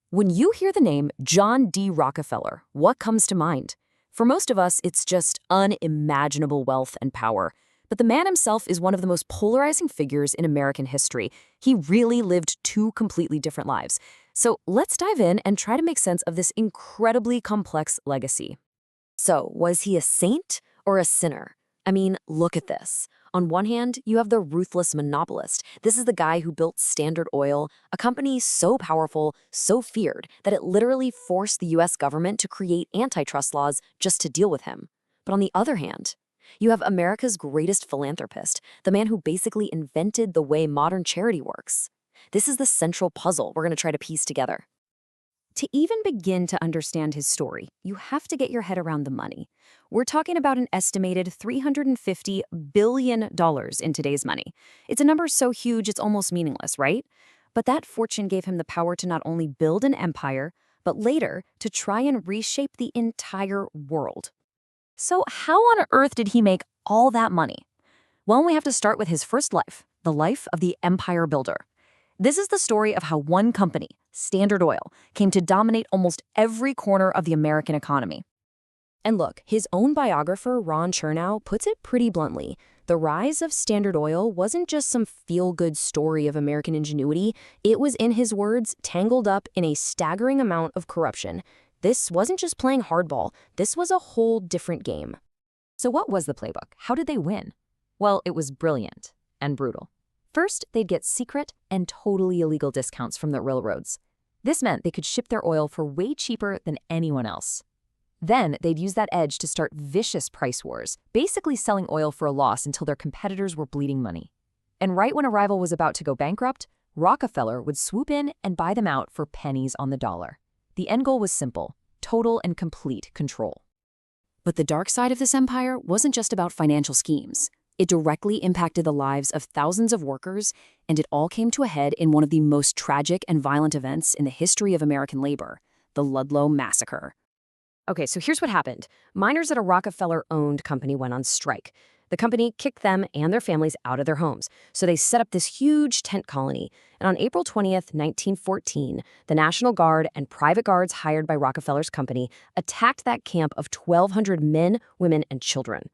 When you hear the name John D. Rockefeller, what comes to mind? For most of us, it's just unimaginable wealth and power. But the man himself is one of the most polarizing figures in American history. He really lived two completely different lives. So let's dive in and try to make sense of this incredibly complex legacy. So, was he a saint or a sinner? I mean, look at this. On one hand, you have the ruthless monopolist. This is the guy who built Standard Oil, a company so powerful, so feared, that it literally forced the US government to create antitrust laws just to deal with him. But on the other hand, you have America's greatest philanthropist, the man who basically invented the way modern charity works. This is the central puzzle we're going to try to piece together. To even begin to understand his story, you have to get your head around the money. We're talking about an estimated $350 billion in today's money. It's a number so huge it's almost meaningless, right? But that fortune gave him the power to not only build an empire, but later to try and reshape the entire world. So how on earth did he make all that money? Well, we have to start with his first life, the life of the empire builder. This is the story of how one company, Standard Oil, came to dominate almost every corner of the American economy. And look, his own biographer, Ron Chernow, puts it pretty bluntly. The rise of Standard Oil wasn't just some feel-good story of American ingenuity. It was, in his words, tangled up in a staggering amount of corruption. This wasn't just playing hardball. This was a whole different game. So what was the playbook? How did they win? Well, it was brilliant and brutal. First, they'd get secret and totally illegal discounts from the railroads. This meant they could ship their oil for way cheaper than anyone else. Then, they'd use that edge to start vicious price wars, basically selling oil for a loss until their competitors were bleeding money. And right when a rival was about to go bankrupt, Rockefeller would swoop in and buy them out for pennies on the dollar. The end goal was simple: total and complete control. But the dark side of this empire wasn't just about financial schemes. It directly impacted the lives of thousands of workers, and it all came to a head in one of the most tragic and violent events in the history of American labor, the Ludlow Massacre. Okay, so here's what happened. Miners at a Rockefeller-owned company went on strike. The company kicked them and their families out of their homes, so they set up this huge tent colony. And on April 20th, 1914, the National Guard and private guards hired by Rockefeller's company attacked that camp of 1,200 men, women, and children.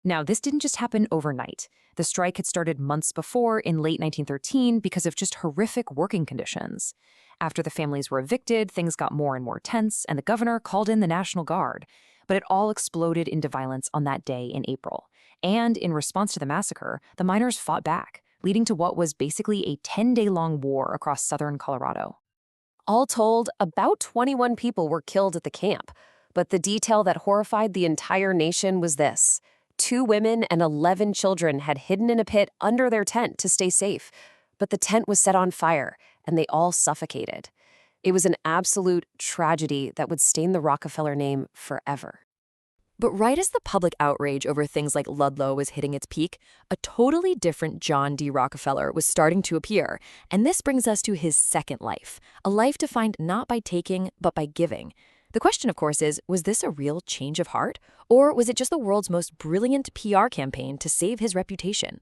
Now, this didn't just happen overnight. The strike had started months before, in late 1913, because of just horrific working conditions. After the families were evicted, things got more and more tense, and the governor called in the National Guard. But it all exploded into violence on that day in April. And in response to the massacre, the miners fought back, leading to what was basically a 10-day-long war across southern Colorado. All told, about 21 people were killed at the camp. But the detail that horrified the entire nation was this: 2 women and 11 children had hidden in a pit under their tent to stay safe. But the tent was set on fire, and they all suffocated. It was an absolute tragedy that would stain the Rockefeller name forever. But right as the public outrage over things like Ludlow was hitting its peak, a totally different John D. Rockefeller was starting to appear. And this brings us to his second life, a life defined not by taking, but by giving. The question, of course, is, was this a real change of heart? Or was it just the world's most brilliant PR campaign to save his reputation?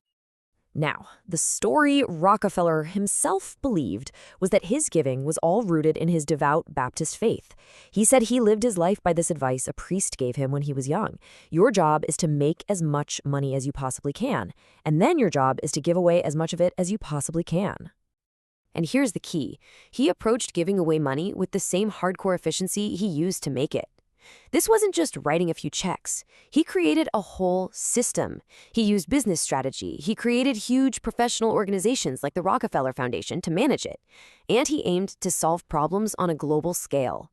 Now, the story Rockefeller himself believed was that his giving was all rooted in his devout Baptist faith. He said he lived his life by this advice a priest gave him when he was young. Your job is to make as much money as you possibly can, and then your job is to give away as much of it as you possibly can. And here's the key. He approached giving away money with the same hardcore efficiency he used to make it. This wasn't just writing a few checks. He created a whole system. He used business strategy. He created huge professional organizations like the Rockefeller Foundation to manage it. And he aimed to solve problems on a global scale.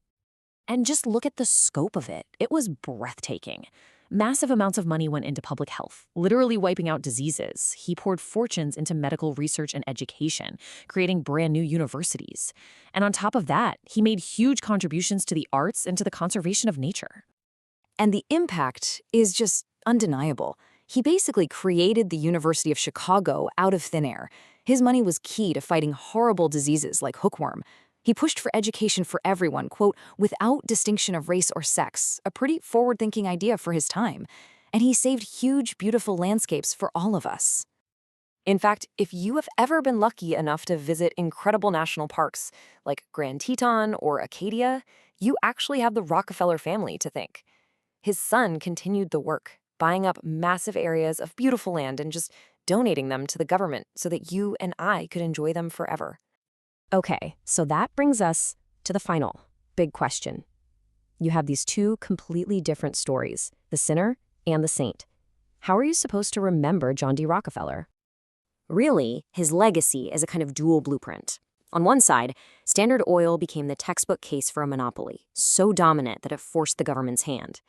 And just look at the scope of it. It was breathtaking. Massive amounts of money went into public health, literally wiping out diseases. He poured fortunes into medical research and education, creating brand new universities. And on top of that, he made huge contributions to the arts and to the conservation of nature. And the impact is just undeniable. He basically created the University of Chicago out of thin air. His money was key to fighting horrible diseases like hookworm. He pushed for education for everyone, quote, without distinction of race or sex, a pretty forward-thinking idea for his time. And he saved huge, beautiful landscapes for all of us. In fact, if you have ever been lucky enough to visit incredible national parks like Grand Teton or Acadia, you actually have the Rockefeller family to thank. His son continued the work, buying up massive areas of beautiful land and just donating them to the government so that you and I could enjoy them forever. Okay, so that brings us to the final big question. You have these two completely different stories, the sinner and the saint. How are you supposed to remember John D. Rockefeller? Really, his legacy is a kind of dual blueprint. On one side, Standard Oil became the textbook case for a monopoly, so dominant that it forced the government's hand.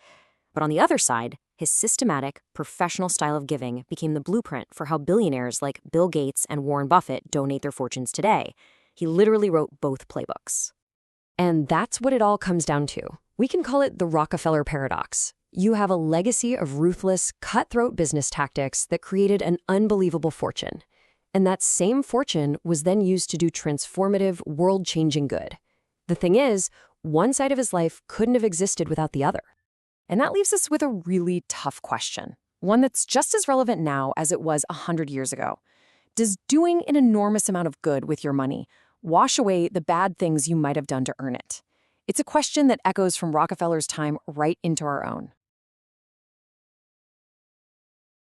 But on the other side, his systematic, professional style of giving became the blueprint for how billionaires like Bill Gates and Warren Buffett donate their fortunes today. He literally wrote both playbooks. And that's what it all comes down to. We can call it the Rockefeller paradox. You have a legacy of ruthless, cutthroat business tactics that created an unbelievable fortune. And that same fortune was then used to do transformative, world-changing good. The thing is, one side of his life couldn't have existed without the other. And that leaves us with a really tough question, one that's just as relevant now as it was 100 years ago. Does doing an enormous amount of good with your money wash away the bad things you might have done to earn it? It's a question that echoes from Rockefeller's time right into our own.